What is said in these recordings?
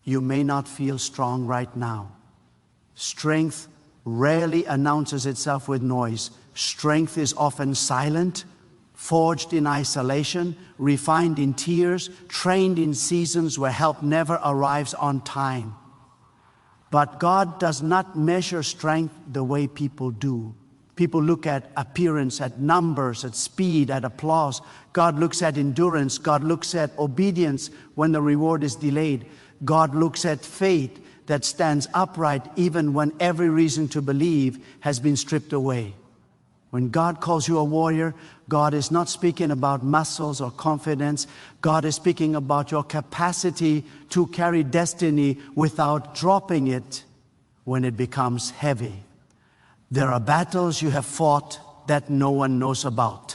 You may not feel strong right now. Strength rarely announces itself with noise. Strength is often silent, forged in isolation, refined in tears, trained in seasons where help never arrives on time. But God does not measure strength the way people do. People look at appearance, at numbers, at speed, at applause. God looks at endurance. God looks at obedience when the reward is delayed. God looks at faith that stands upright even when every reason to believe has been stripped away. When God calls you a warrior, God is not speaking about muscles or confidence. God is speaking about your capacity to carry destiny without dropping it when it becomes heavy. There are battles you have fought that no one knows about.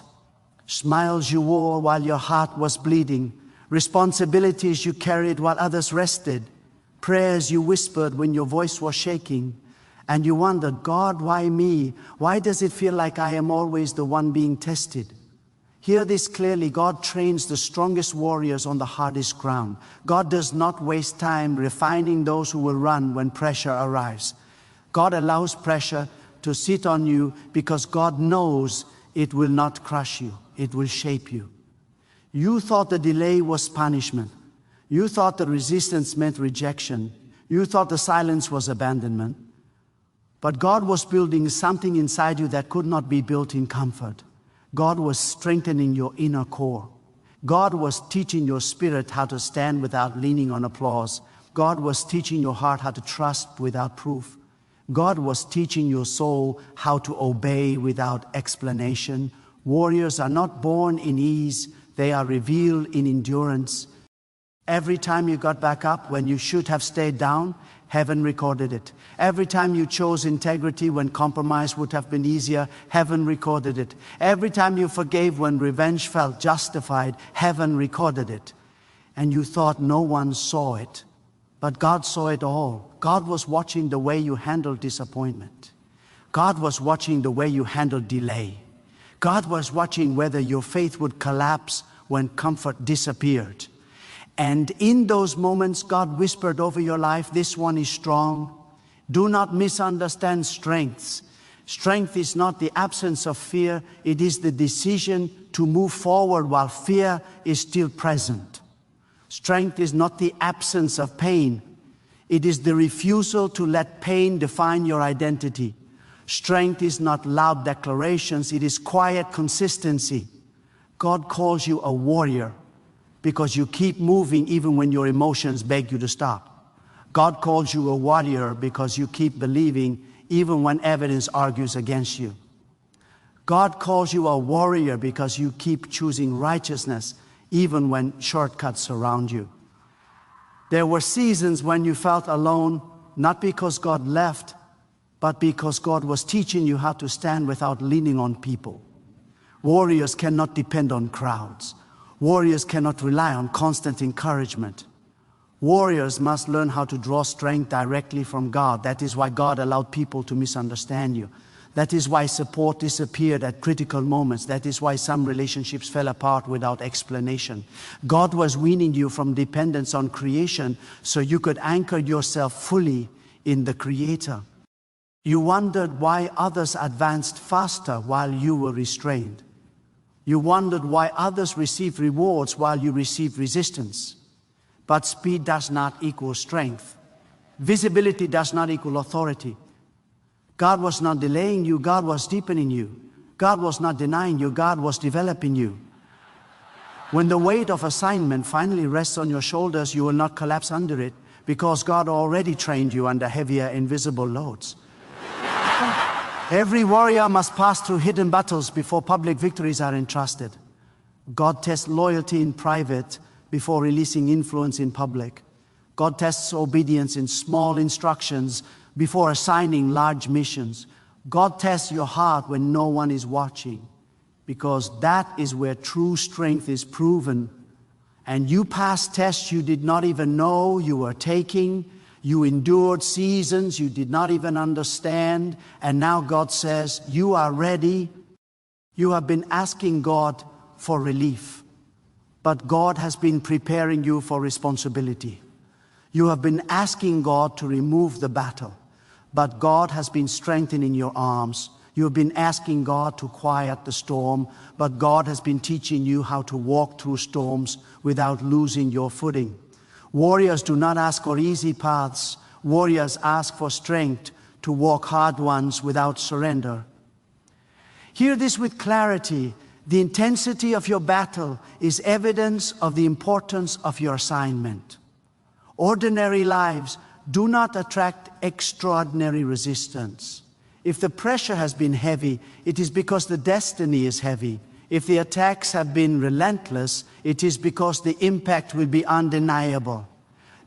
Smiles you wore while your heart was bleeding. Responsibilities you carried while others rested. Prayers you whispered when your voice was shaking. And you wondered, God, why me? Why does it feel like I am always the one being tested? Hear this clearly. God trains the strongest warriors on the hardest ground. God does not waste time refining those who will run when pressure arrives. God allows pressure to sit on you because God knows it will not crush you. It will shape you. You thought the delay was punishment. You thought the resistance meant rejection. You thought the silence was abandonment. But God was building something inside you that could not be built in comfort. God was strengthening your inner core. God was teaching your spirit how to stand without leaning on applause. God was teaching your heart how to trust without proof. God was teaching your soul how to obey without explanation. Warriors are not born in ease. They are revealed in endurance. Every time you got back up when you should have stayed down, heaven recorded it. Every time you chose integrity when compromise would have been easier, heaven recorded it. Every time you forgave when revenge felt justified, heaven recorded it. And you thought no one saw it. But God saw it all. God was watching the way you handled disappointment. God was watching the way you handled delay. God was watching whether your faith would collapse when comfort disappeared. And in those moments, God whispered over your life, this one is strong. Do not misunderstand strengths. Strength is not the absence of fear. It is the decision to move forward while fear is still present. Strength is not the absence of pain. It is the refusal to let pain define your identity. Strength is not loud declarations. It is quiet consistency. God calls you a warrior because you keep moving even when your emotions beg you to stop. God calls you a warrior because you keep believing even when evidence argues against you. God calls you a warrior because you keep choosing righteousness even when shortcuts surround you. There were seasons when you felt alone, not because God left, but because God was teaching you how to stand without leaning on people. Warriors cannot depend on crowds. Warriors cannot rely on constant encouragement. Warriors must learn how to draw strength directly from God. That is why God allowed people to misunderstand you. That is why support disappeared at critical moments. That is why some relationships fell apart without explanation. God was weaning you from dependence on creation so you could anchor yourself fully in the Creator. You wondered why others advanced faster while you were restrained. You wondered why others received rewards while you received resistance. But speed does not equal strength. Visibility does not equal authority. God was not delaying you, God was deepening you. God was not denying you, God was developing you. When the weight of assignment finally rests on your shoulders, you will not collapse under it because God already trained you under heavier, invisible loads. Every warrior must pass through hidden battles before public victories are entrusted. God tests loyalty in private before releasing influence in public. God tests obedience in small instructions before assigning large missions. God tests your heart when no one is watching, because that is where true strength is proven. And you passed tests you did not even know you were taking. You endured seasons you did not even understand, and now God says, you are ready. You have been asking God for relief, but God has been preparing you for responsibility. You have been asking God to remove the battle, but God has been strengthening your arms. You have been asking God to quiet the storm, but God has been teaching you how to walk through storms without losing your footing. Warriors do not ask for easy paths. Warriors ask for strength to walk hard ones without surrender. Hear this with clarity. The intensity of your battle is evidence of the importance of your assignment. Ordinary lives do not attract extraordinary resistance. If the pressure has been heavy, it is because the destiny is heavy. If the attacks have been relentless, it is because the impact will be undeniable.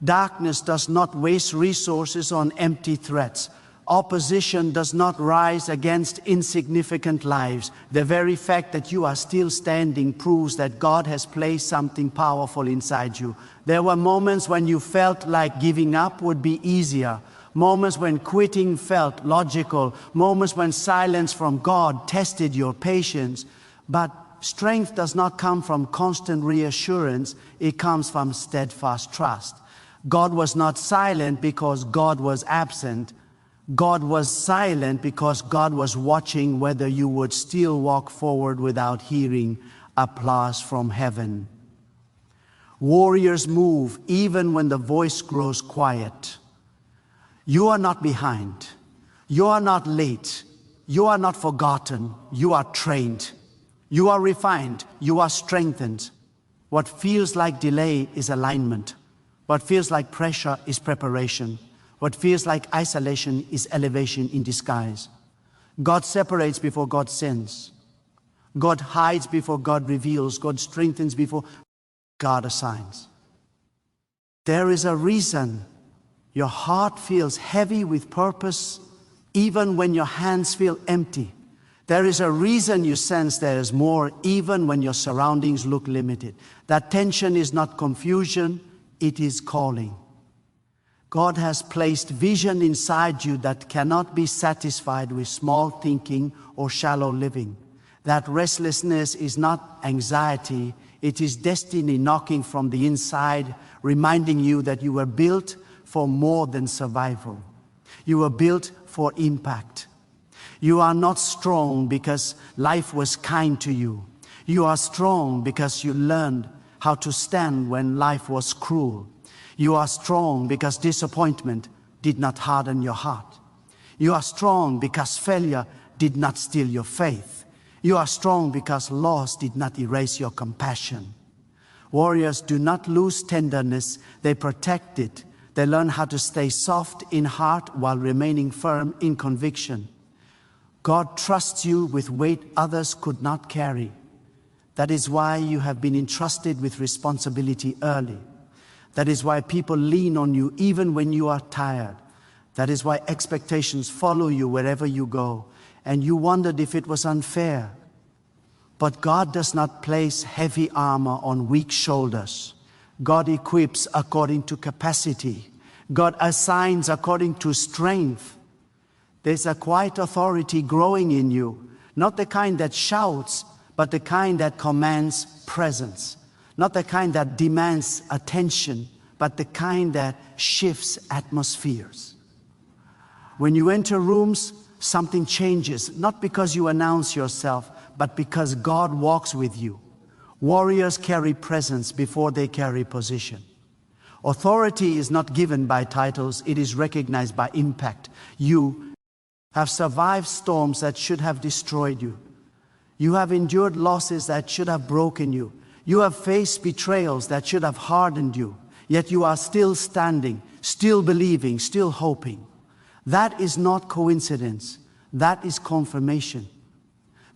Darkness does not waste resources on empty threats. Opposition does not rise against insignificant lives. The very fact that you are still standing proves that God has placed something powerful inside you. There were moments when you felt like giving up would be easier. Moments when quitting felt logical. Moments when silence from God tested your patience. But strength does not come from constant reassurance. It comes from steadfast trust. God was not silent because God was absent. God was silent because God was watching whether you would still walk forward without hearing applause from heaven. Warriors move even when the voice grows quiet. You are not behind. You are not late. You are not forgotten. You are trained. You are refined. You are strengthened. What feels like delay is alignment. What feels like pressure is preparation. What feels like isolation is elevation in disguise. God separates before God sends. God hides before God reveals. God strengthens before God assigns. There is a reason your heart feels heavy with purpose even when your hands feel empty. There is a reason you sense there is more even when your surroundings look limited. That tension is not confusion, it is calling. God has placed vision inside you that cannot be satisfied with small thinking or shallow living. That restlessness is not anxiety, it is destiny knocking from the inside, reminding you that you were built for more than survival. You were built for impact. You are not strong because life was kind to you. You are strong because you learned how to stand when life was cruel. You are strong because disappointment did not harden your heart. You are strong because failure did not steal your faith. You are strong because loss did not erase your compassion. Warriors do not lose tenderness, they protect it. They learn how to stay soft in heart while remaining firm in conviction. God trusts you with weight others could not carry. That is why you have been entrusted with responsibility early. That is why people lean on you even when you are tired. That is why expectations follow you wherever you go. And you wondered if it was unfair. But God does not place heavy armor on weak shoulders. God equips according to capacity. God assigns according to strength. There's a quiet authority growing in you. Not the kind that shouts, but the kind that commands presence. Not the kind that demands attention, but the kind that shifts atmospheres. When you enter rooms, something changes, not because you announce yourself, but because God walks with you. Warriors carry presence before they carry position. Authority is not given by titles, it is recognized by impact. You have survived storms that should have destroyed you. You have endured losses that should have broken you. You have faced betrayals that should have hardened you, yet you are still standing, still believing, still hoping. That is not coincidence. That is confirmation.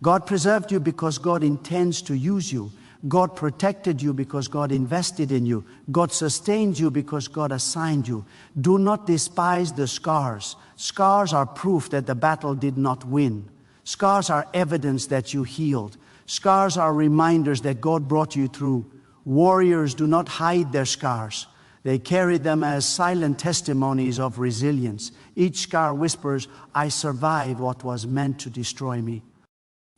God preserved you because God intends to use you. God protected you because God invested in you. God sustained you because God assigned you. Do not despise the scars. Scars are proof that the battle did not win. Scars are evidence that you healed. Scars are reminders that God brought you through. Warriors do not hide their scars. They carry them as silent testimonies of resilience. Each scar whispers, I survived what was meant to destroy me.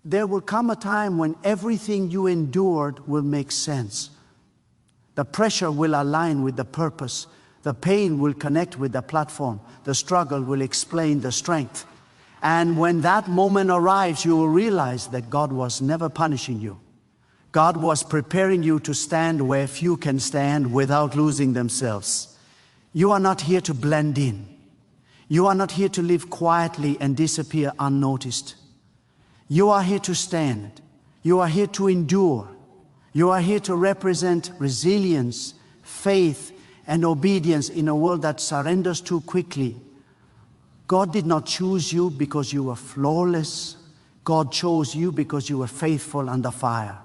There will come a time when everything you endured will make sense. The pressure will align with the purpose. The pain will connect with the platform. The struggle will explain the strength. And when that moment arrives, you will realize that God was never punishing you. God was preparing you to stand where few can stand without losing themselves. You are not here to blend in. You are not here to live quietly and disappear unnoticed. You are here to stand. You are here to endure. You are here to represent resilience, faith, and obedience in a world that surrenders too quickly. God did not choose you because you were flawless. God chose you because you were faithful under fire.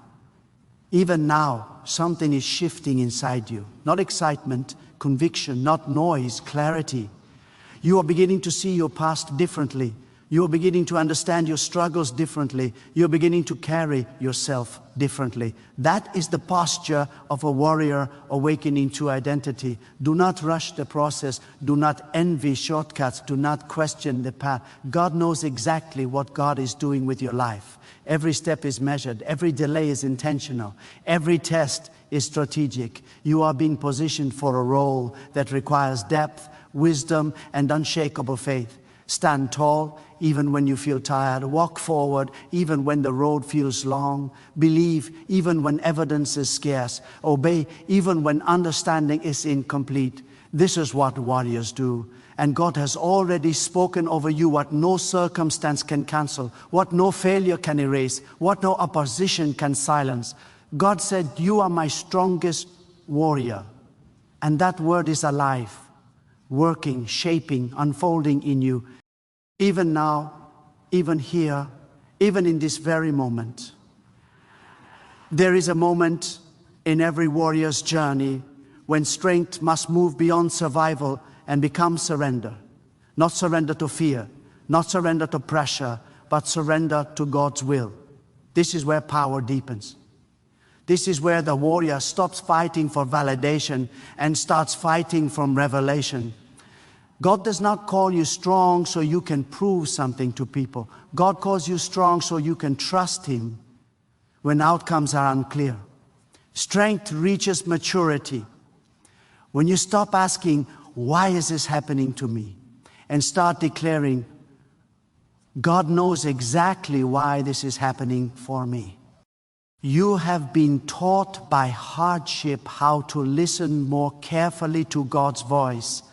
Even now, something is shifting inside you. Not excitement, conviction, not noise, clarity. You are beginning to see your past differently. You are beginning to understand your struggles differently. You are beginning to carry yourself differently. That is the posture of a warrior awakening to identity. Do not rush the process. Do not envy shortcuts. Do not question the path. God knows exactly what God is doing with your life. Every step is measured. Every delay is intentional. Every test is strategic. You are being positioned for a role that requires depth, wisdom, and unshakable faith. Stand tall even when you feel tired. Walk forward even when the road feels long. Believe even when evidence is scarce. Obey even when understanding is incomplete. This is what warriors do. And God has already spoken over you what no circumstance can cancel, what no failure can erase, what no opposition can silence. God said, "You are my strongest warrior." And that word is alive, working, shaping, unfolding in you. Even now, even here, even in this very moment. There is a moment in every warrior's journey when strength must move beyond survival and become surrender. Not surrender to fear, not surrender to pressure, but surrender to God's will. This is where power deepens. This is where the warrior stops fighting for validation and starts fighting from revelation. God does not call you strong so you can prove something to people. God calls you strong so you can trust Him when outcomes are unclear. Strength reaches maturity when you stop asking, "Why is this happening to me?" and start declaring, "God knows exactly why this is happening for me." You have been taught by hardship how to listen more carefully to God's voice.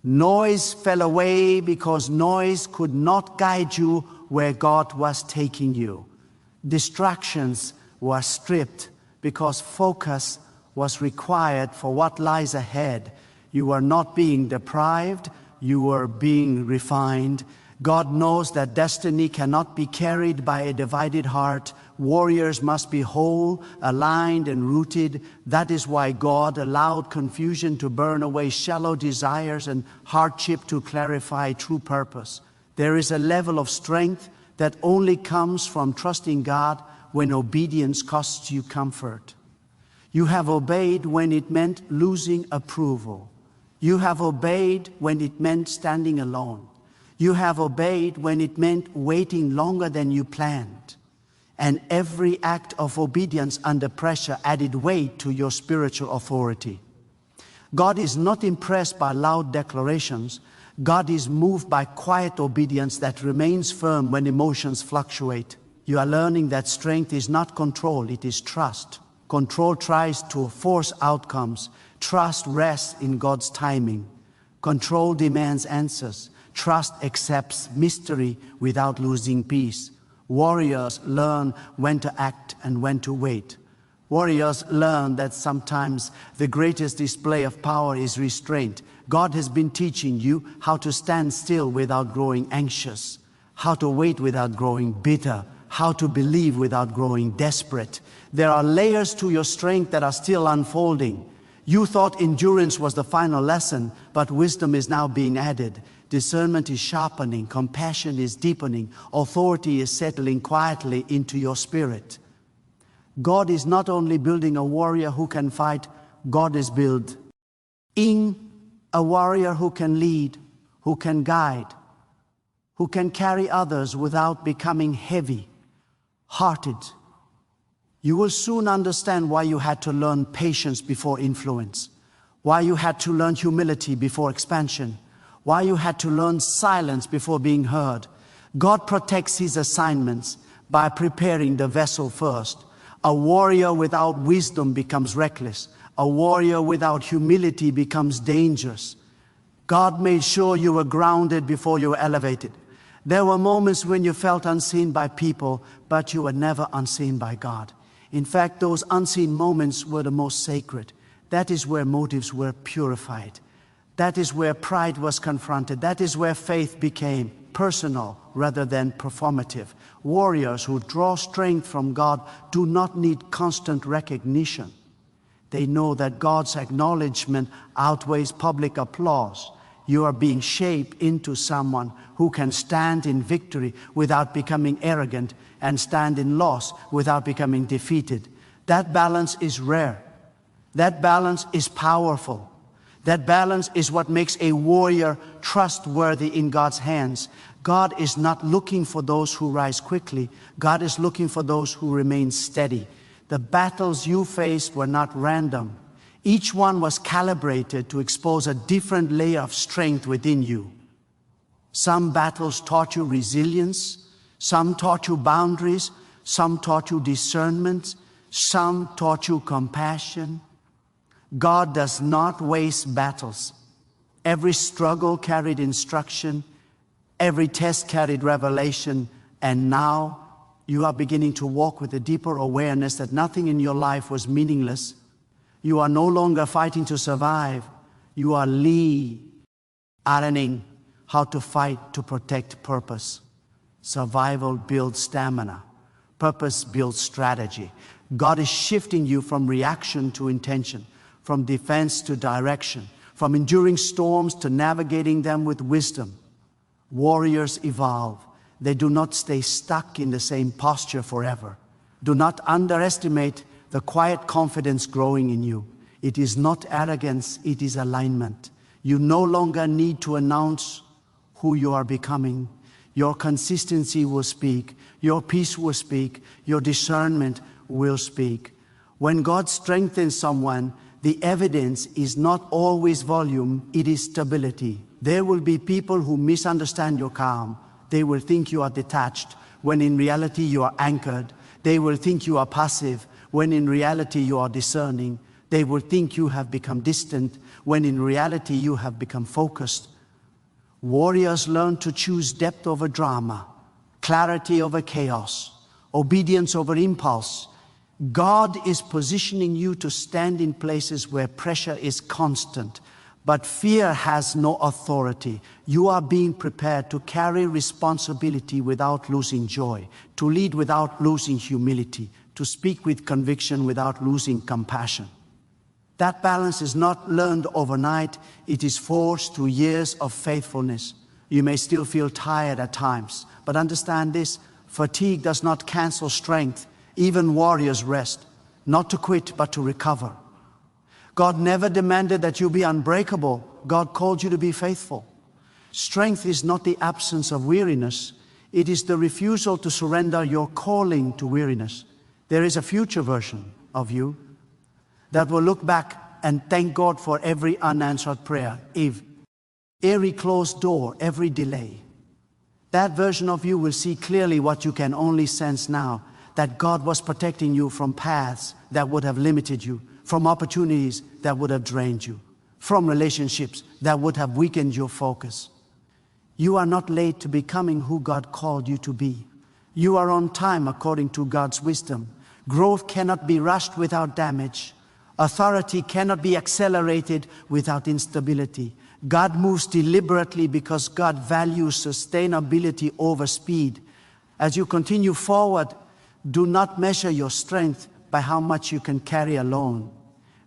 Noise fell away because noise could not guide you where God was taking you. Distractions were stripped because focus was required for what lies ahead. You were not being deprived, you were being refined. God knows that destiny cannot be carried by a divided heart. Warriors must be whole, aligned, and rooted. That is why God allowed confusion to burn away shallow desires and hardship to clarify true purpose. There is a level of strength that only comes from trusting God when obedience costs you comfort. You have obeyed when it meant losing approval. You have obeyed when it meant standing alone. You have obeyed when it meant waiting longer than you planned. And every act of obedience under pressure added weight to your spiritual authority. God is not impressed by loud declarations. God is moved by quiet obedience that remains firm when emotions fluctuate. You are learning that strength is not control, it is trust. Control tries to force outcomes. Trust rests in God's timing. Control demands answers. Trust accepts mystery without losing peace. Warriors learn when to act and when to wait. Warriors learn that sometimes the greatest display of power is restraint. God has been teaching you how to stand still without growing anxious, how to wait without growing bitter, how to believe without growing desperate. There are layers to your strength that are still unfolding. You thought endurance was the final lesson, but wisdom is now being added. Discernment is sharpening, compassion is deepening, authority is settling quietly into your spirit. God is not only building a warrior who can fight, God is building a warrior who can lead, who can guide, who can carry others without becoming heavy-hearted. You will soon understand why you had to learn patience before influence, why you had to learn humility before expansion, why you had to learn silence before being heard. God protects his assignments by preparing the vessel first. A warrior without wisdom becomes reckless. A warrior without humility becomes dangerous. God made sure you were grounded before you were elevated. There were moments when you felt unseen by people, but you were never unseen by God. In fact, those unseen moments were the most sacred. That is where motives were purified. That is where pride was confronted. That is where faith became personal rather than performative. Warriors who draw strength from God do not need constant recognition. They know that God's acknowledgement outweighs public applause. You are being shaped into someone who can stand in victory without becoming arrogant and stand in loss without becoming defeated. That balance is rare. That balance is powerful. That balance is what makes a warrior trustworthy in God's hands. God is not looking for those who rise quickly. God is looking for those who remain steady. The battles you faced were not random. Each one was calibrated to expose a different layer of strength within you. Some battles taught you resilience. Some taught you boundaries. Some taught you discernment. Some taught you compassion. God does not waste battles. Every struggle carried instruction. Every test carried revelation. And now you are beginning to walk with a deeper awareness that nothing in your life was meaningless. You are no longer fighting to survive. You are learning how to fight to protect purpose. Survival builds stamina. Purpose builds strategy. God is shifting you from reaction to intention, from defense to direction, from enduring storms to navigating them with wisdom. Warriors evolve. They do not stay stuck in the same posture forever. Do not underestimate the quiet confidence growing in you. It is not arrogance, it is alignment. You no longer need to announce who you are becoming. Your consistency will speak. Your peace will speak. Your discernment will speak. When God strengthens someone, the evidence is not always volume, it is stability. There will be people who misunderstand your calm. They will think you are detached, when in reality you are anchored. They will think you are passive, when in reality you are discerning. They will think you have become distant, when in reality you have become focused. Warriors learn to choose depth over drama, clarity over chaos, obedience over impulse. God is positioning you to stand in places where pressure is constant, but fear has no authority. You are being prepared to carry responsibility without losing joy, to lead without losing humility, to speak with conviction without losing compassion. That balance is not learned overnight. It is forged through years of faithfulness. You may still feel tired at times, but understand this: fatigue does not cancel strength. Even warriors rest, not to quit, but to recover. God never demanded that you be unbreakable. God called you to be faithful. Strength is not the absence of weariness. It is the refusal to surrender your calling to weariness. There is a future version of you that will look back and thank God for every unanswered prayer, every closed door, every delay. That version of you will see clearly what you can only sense now, that God was protecting you from paths that would have limited you, from opportunities that would have drained you, from relationships that would have weakened your focus. You are not late to becoming who God called you to be. You are on time according to God's wisdom. Growth cannot be rushed without damage. Authority cannot be accelerated without instability. God moves deliberately because God values sustainability over speed. As you continue forward, do not measure your strength by how much you can carry alone.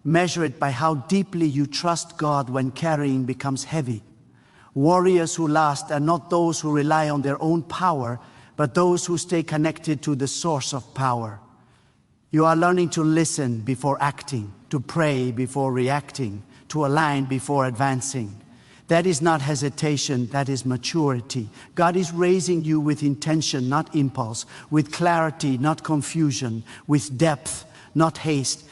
Measure it by how deeply you trust God when carrying becomes heavy. Warriors who last are not those who rely on their own power, but those who stay connected to the source of power. You are learning to listen before acting, to pray before reacting, to align before advancing. That is not hesitation, that is maturity. God is raising you with intention, not impulse, with clarity, not confusion, with depth, not haste.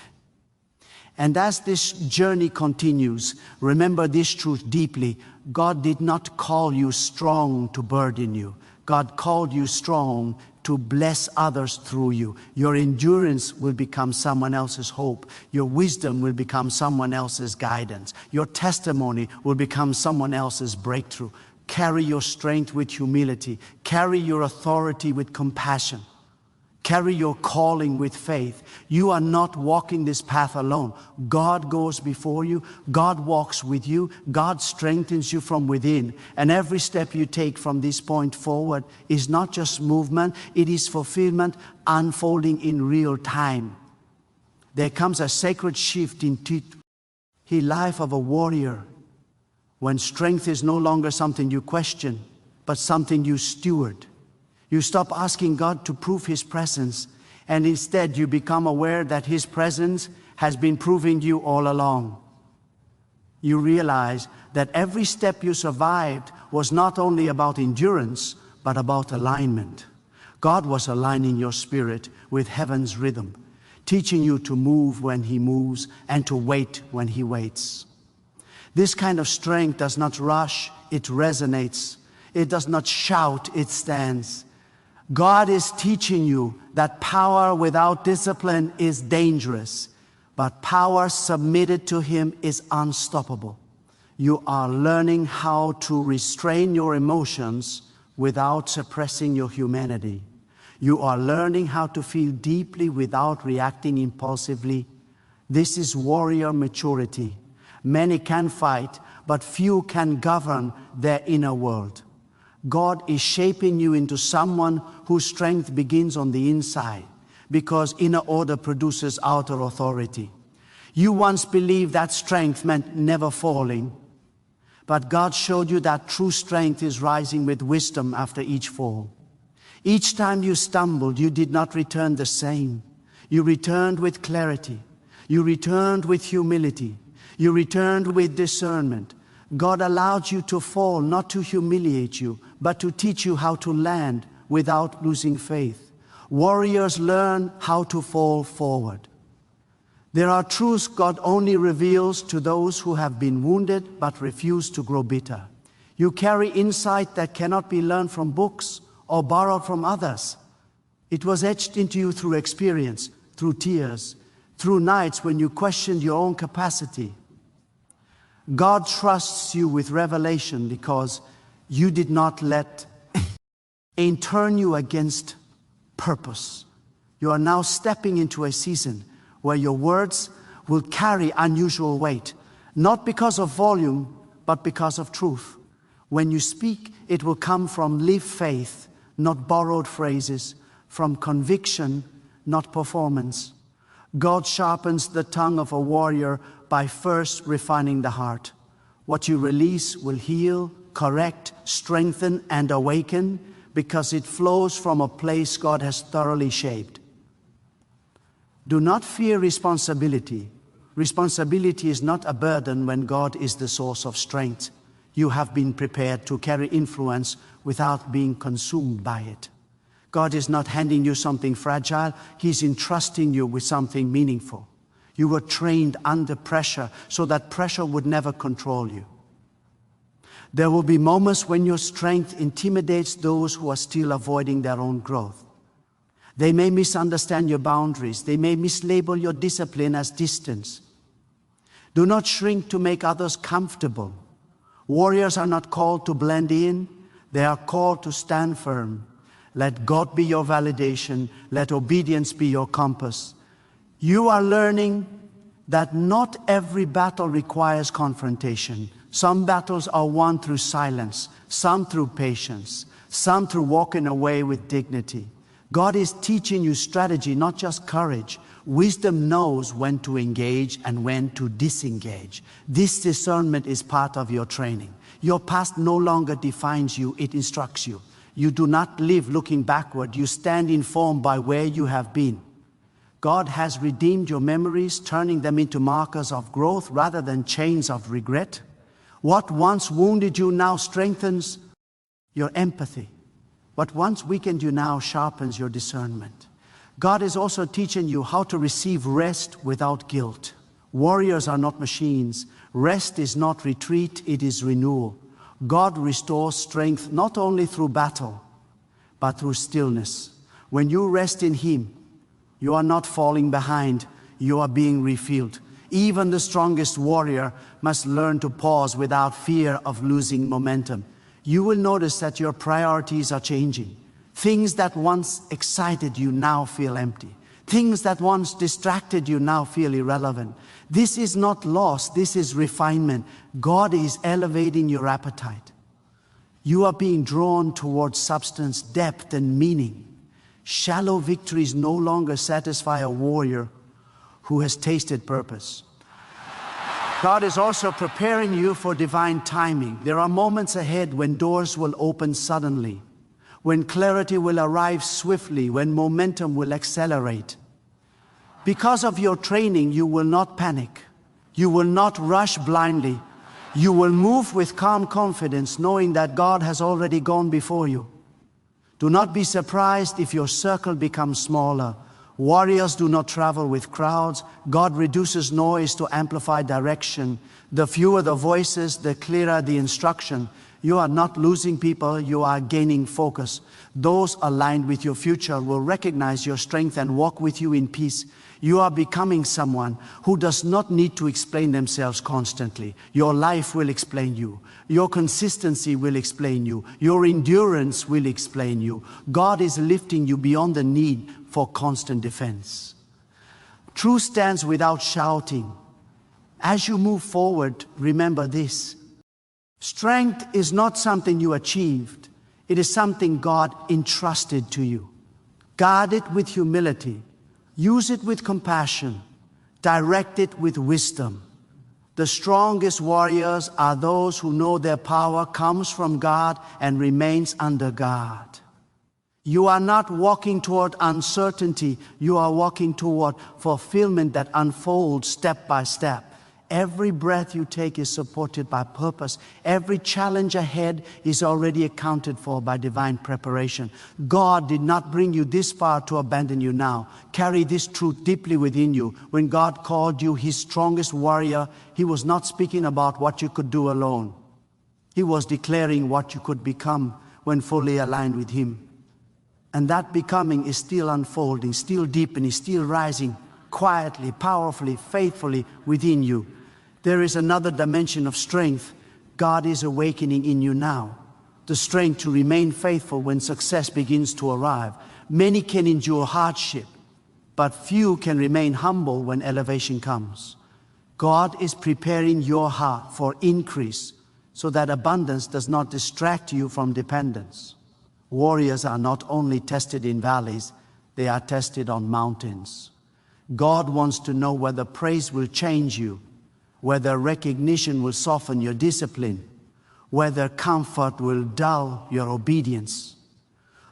And as this journey continues, remember this truth deeply. God did not call you strong to burden you. God called you strong to bless others through you. Your endurance will become someone else's hope. Your wisdom will become someone else's guidance. Your testimony will become someone else's breakthrough. Carry your strength with humility. Carry your authority with compassion. Carry your calling with faith. You are not walking this path alone. God goes before you. God walks with you. God strengthens you from within. And every step you take from this point forward is not just movement, it is fulfillment unfolding in real time. There comes a sacred shift in the life of a warrior when strength is no longer something you question, but something you steward. You stop asking God to prove His presence, and instead you become aware that His presence has been proving you all along. You realize that every step you survived was not only about endurance, but about alignment. God was aligning your spirit with heaven's rhythm, teaching you to move when He moves and to wait when He waits. This kind of strength does not rush, it resonates. It does not shout, it stands. God is teaching you that power without discipline is dangerous, but power submitted to Him is unstoppable. You are learning how to restrain your emotions without suppressing your humanity. You are learning how to feel deeply without reacting impulsively. This is warrior maturity. Many can fight, but few can govern their inner world. God is shaping you into someone whose strength begins on the inside, because inner order produces outer authority. You once believed that strength meant never falling, but God showed you that true strength is rising with wisdom after each fall. Each time you stumbled, you did not return the same. You returned with clarity. You returned with humility. You returned with discernment. God allowed you to fall not to humiliate you, but to teach you how to land without losing faith. Warriors learn how to fall forward. There are truths God only reveals to those who have been wounded but refuse to grow bitter. You carry insight that cannot be learned from books or borrowed from others. It was etched into you through experience, through tears, through nights when you questioned your own capacity. God trusts you with revelation because you did not let pain turn you against purpose. You are now stepping into a season where your words will carry unusual weight, not because of volume, but because of truth. When you speak, it will come from lived faith, not borrowed phrases, from conviction, not performance. God sharpens the tongue of a warrior by first refining the heart. What you release will heal, correct, strengthen, and awaken because it flows from a place God has thoroughly shaped. Do not fear responsibility. Responsibility is not a burden when God is the source of strength. You have been prepared to carry influence without being consumed by it. God is not handing you something fragile. He's entrusting you with something meaningful. You were trained under pressure so that pressure would never control you. There will be moments when your strength intimidates those who are still avoiding their own growth. They may misunderstand your boundaries. They may mislabel your discipline as distance. Do not shrink to make others comfortable. Warriors are not called to blend in. They are called to stand firm. Let God be your validation. Let obedience be your compass. You are learning that not every battle requires confrontation. Some battles are won through silence, some through patience, some through walking away with dignity. God is teaching you strategy, not just courage. Wisdom knows when to engage and when to disengage. This discernment is part of your training. Your past no longer defines you, it instructs you. You do not live looking backward. You stand informed by where you have been. God has redeemed your memories, turning them into markers of growth rather than chains of regret. What once wounded you now strengthens your empathy. What once weakened you now sharpens your discernment. God is also teaching you how to receive rest without guilt. Warriors are not machines. Rest is not retreat, it is renewal. God restores strength not only through battle, but through stillness. When you rest in Him, you are not falling behind, you are being refilled. Even the strongest warrior must learn to pause without fear of losing momentum. You will notice that your priorities are changing. Things that once excited you now feel empty. Things that once distracted you now feel irrelevant. This is not loss, this is refinement. God is elevating your appetite. You are being drawn towards substance, depth, and meaning. Shallow victories no longer satisfy a warrior who has tasted purpose. God is also preparing you for divine timing. There are moments ahead when doors will open suddenly, when clarity will arrive swiftly, when momentum will accelerate. Because of your training, you will not panic. You will not rush blindly. You will move with calm confidence, knowing that God has already gone before you. Do not be surprised if your circle becomes smaller. Warriors do not travel with crowds. God reduces noise to amplify direction. The fewer the voices, the clearer the instruction. You are not losing people, you are gaining focus. Those aligned with your future will recognize your strength and walk with you in peace. You are becoming someone who does not need to explain themselves constantly. Your life will explain you. Your consistency will explain you. Your endurance will explain you. God is lifting you beyond the need for constant defense. Truth stands without shouting. As you move forward, remember this. Strength is not something you achieved. It is something God entrusted to you. Guard it with humility. Use it with compassion. Direct it with wisdom. The strongest warriors are those who know their power comes from God and remains under God. You are not walking toward uncertainty. You are walking toward fulfillment that unfolds step by step. Every breath you take is supported by purpose. Every challenge ahead is already accounted for by divine preparation. God did not bring you this far to abandon you now. Carry this truth deeply within you. When God called you His strongest warrior, He was not speaking about what you could do alone. He was declaring what you could become when fully aligned with Him. And that becoming is still unfolding, still deepening, still rising quietly, powerfully, faithfully within you. There is another dimension of strength God is awakening in you now. The strength to remain faithful when success begins to arrive. Many can endure hardship, but few can remain humble when elevation comes. God is preparing your heart for increase so that abundance does not distract you from dependence. Warriors are not only tested in valleys, they are tested on mountains. God wants to know whether praise will change you, whether recognition will soften your discipline, whether comfort will dull your obedience.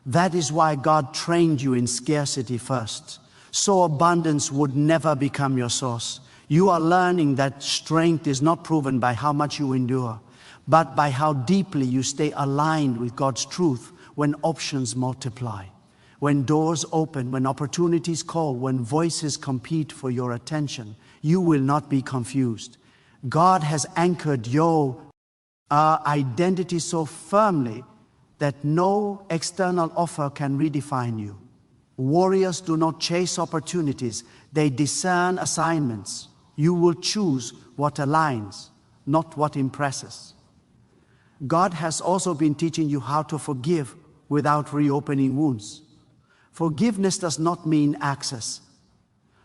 That is why God trained you in scarcity first, so abundance would never become your source. You are learning that strength is not proven by how much you endure, but by how deeply you stay aligned with God's truth when options multiply. When doors open, when opportunities call, when voices compete for your attention, you will not be confused. God has anchored your identity so firmly that no external offer can redefine you. Warriors do not chase opportunities, they discern assignments. You will choose what aligns, not what impresses. God has also been teaching you how to forgive without reopening wounds. Forgiveness does not mean access.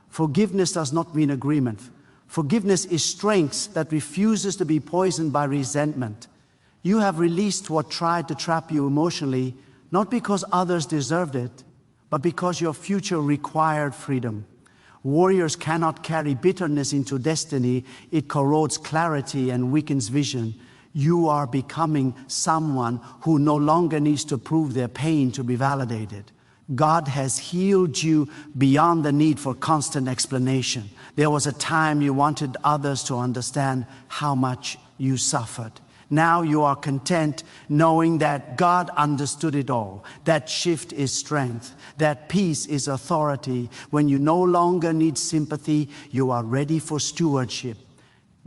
Forgiveness does not mean agreement. Forgiveness is strength that refuses to be poisoned by resentment. You have released what tried to trap you emotionally, not because others deserved it, but because your future required freedom. Warriors cannot carry bitterness into destiny. It corrodes clarity and weakens vision. You are becoming someone who no longer needs to prove their pain to be validated. God has healed you beyond the need for constant explanation. There was a time you wanted others to understand how much you suffered. Now you are content knowing that God understood it all. That shift is strength. That peace is authority. When you no longer need sympathy, you are ready for stewardship.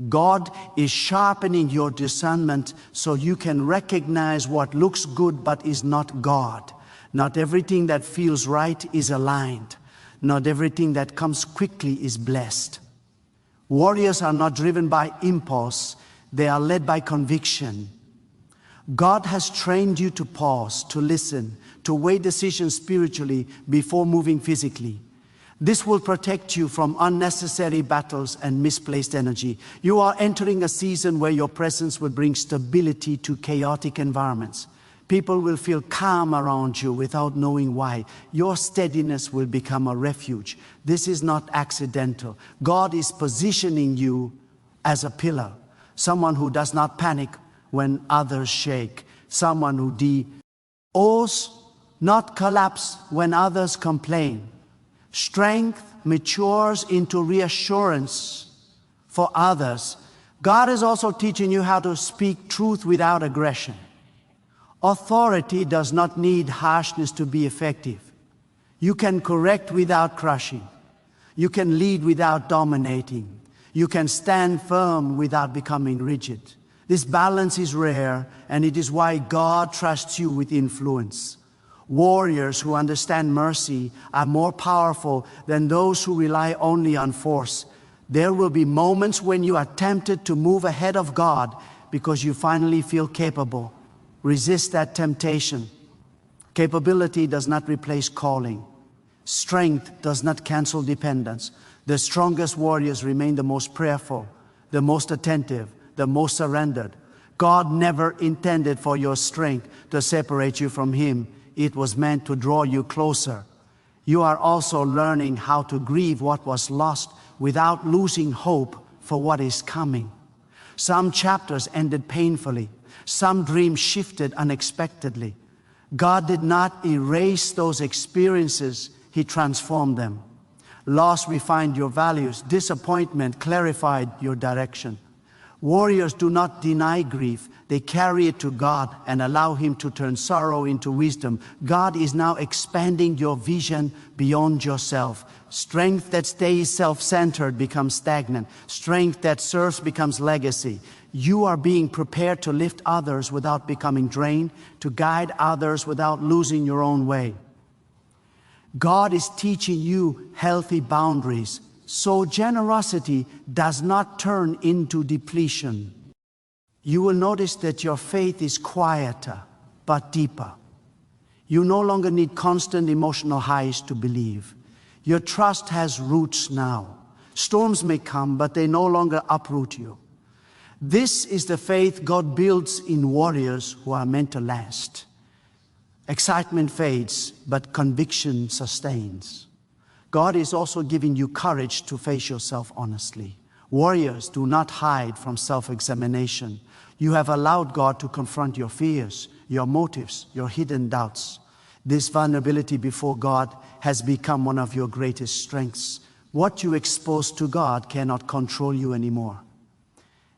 God is sharpening your discernment so you can recognize what looks good but is not God. Not everything that feels right is aligned. Not everything that comes quickly is blessed. Warriors are not driven by impulse. They are led by conviction. God has trained you to pause, to listen, to weigh decisions spiritually before moving physically. This will protect you from unnecessary battles and misplaced energy. You are entering a season where your presence will bring stability to chaotic environments. People will feel calm around you without knowing why. Your steadiness will become a refuge. This is not accidental. God is positioning you as a pillar. Someone who does not panic when others shake. Someone who owes not collapse when others complain. Strength matures into reassurance for others. God is also teaching you how to speak truth without aggression. Authority does not need harshness to be effective. You can correct without crushing. You can lead without dominating. You can stand firm without becoming rigid. This balance is rare, and it is why God trusts you with influence. Warriors who understand mercy are more powerful than those who rely only on force. There will be moments when you are tempted to move ahead of God because you finally feel capable. Resist that temptation. Capability does not replace calling. Strength does not cancel dependence. The strongest warriors remain the most prayerful, the most attentive, the most surrendered. God never intended for your strength to separate you from Him. It was meant to draw you closer. You are also learning how to grieve what was lost without losing hope for what is coming. Some chapters ended painfully. Some dreams shifted unexpectedly. God did not erase those experiences. He transformed them. Loss refined your values. Disappointment clarified your direction. Warriors do not deny grief. They carry it to God and allow Him to turn sorrow into wisdom. God is now expanding your vision beyond yourself. Strength that stays self-centered becomes stagnant. Strength that serves becomes legacy. You are being prepared to lift others without becoming drained, to guide others without losing your own way. God is teaching you healthy boundaries, so generosity does not turn into depletion. You will notice that your faith is quieter, but deeper. You no longer need constant emotional highs to believe. Your trust has roots now. Storms may come, but they no longer uproot you. This is the faith God builds in warriors who are meant to last. Excitement fades, but conviction sustains. God is also giving you courage to face yourself honestly. Warriors do not hide from self-examination. You have allowed God to confront your fears, your motives, your hidden doubts. This vulnerability before God has become one of your greatest strengths. What you expose to God cannot control you anymore.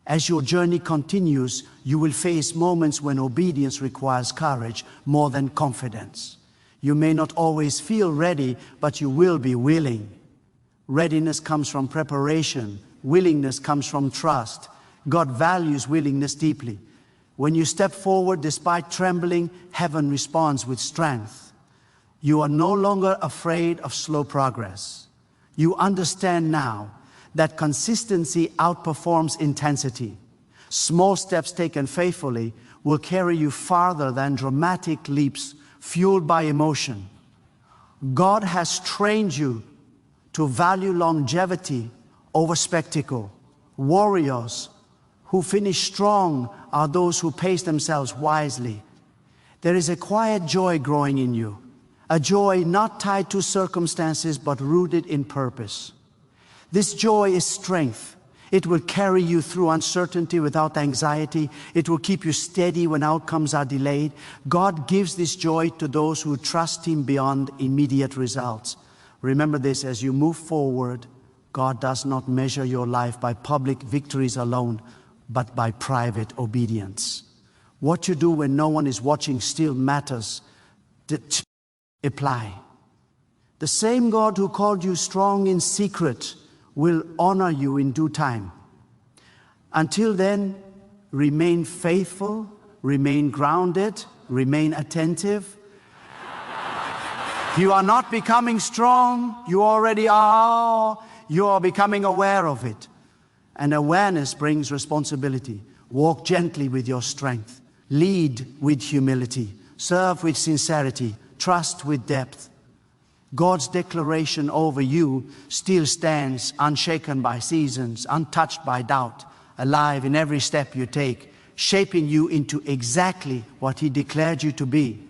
As your journey continues, you will face moments when obedience requires courage more than confidence. You may not always feel ready, but you will be willing. Readiness comes from preparation. Willingness comes from trust. God values willingness deeply. When you step forward despite trembling, heaven responds with strength. You are no longer afraid of slow progress. You understand now that consistency outperforms intensity. Small steps taken faithfully will carry you farther than dramatic leaps fueled by emotion. God has trained you to value longevity over spectacle. Warriors who finish strong are those who pace themselves wisely. There is a quiet joy growing in you, a joy not tied to circumstances but rooted in purpose. This joy is strength. It will carry you through uncertainty without anxiety. It will keep you steady when outcomes are delayed. God gives this joy to those who trust Him beyond immediate results. Remember this, as you move forward, God does not measure your life by public victories alone, but by private obedience. What you do when no one is watching still matters. Apply. The same God who called you strong in secret will honor you in due time. Until then, remain faithful, remain grounded, remain attentive. You are not becoming strong, you already are. You are becoming aware of it. And awareness brings responsibility. Walk gently with your strength. Lead with humility. Serve with sincerity. Trust with depth. God's declaration over you still stands unshaken by seasons, untouched by doubt, alive in every step you take, shaping you into exactly what He declared you to be.